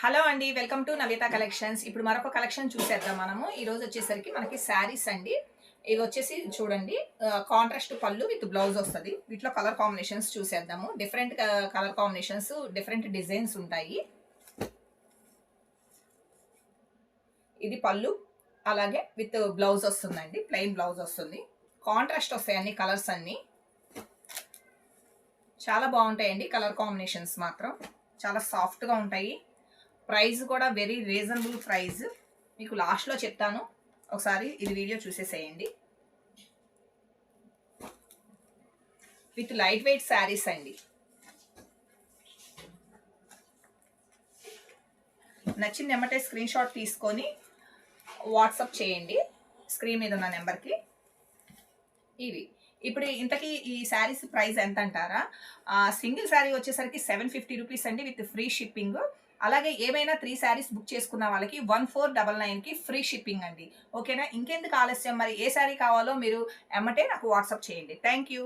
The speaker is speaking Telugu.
హలో అండి, వెల్కమ్ టు నవిత కలెక్షన్స్. ఇప్పుడు మరొక కలెక్షన్ చూసేద్దాం మనము. ఈరోజు వచ్చేసరికి మనకి శారీస్ అండి. ఇవి వచ్చేసి చూడండి, కాంట్రాస్ట్ పళ్ళు విత్ బ్లౌజ్ వస్తుంది. వీటిలో కలర్ కాంబినేషన్స్ చూసేద్దాము. Different colour combinations, different designs ఉంటాయి. ఇది పళ్ళు, అలాగే విత్ బ్లౌజ్ వస్తుందండి. ప్లెయిన్ బ్లౌజ్ వస్తుంది. కాంట్రాస్ట్ వస్తాయి అన్ని కలర్స్ అన్ని. చాలా బాగుంటాయండి కలర్ కాంబినేషన్స్ మాత్రం. చాలా సాఫ్ట్గా ఉంటాయి. ప్రైస్ కూడా వెరీ రీజనబుల్ ప్రైస్. మీకు లాస్ట్లో చెప్తాను, ఒకసారి ఇది వీడియో చూసేసేయండి. విత్ లైట్ వెయిట్ శారీస్ అండి. నచ్చిన ఎమ్మటే స్క్రీన్ షాట్ తీసుకొని వాట్సాప్ చేయండి స్క్రీన్ మీద ఉన్న నెంబర్కి. ఇవి ఇప్పుడు ఇంతకీ ఈ శారీస్ ప్రైస్ ఎంత అంటారా? సింగిల్ శారీ వచ్చేసరికి 750 రూపీస్ అండి, విత్ ఫ్రీ షిప్పింగ్. అలాగే ఏమైనా 3 శారీస్ బుక్ చేసుకున్న వాళ్ళకి 1499కి ఫ్రీ షిప్పింగ్ అండి. ఓకేనా? ఇంకెందుకు ఆలస్యం, మరి ఏ శారీ కావాలో మీరు ఎమ్మటే నాకు వాట్సాప్ చేయండి. Thank you.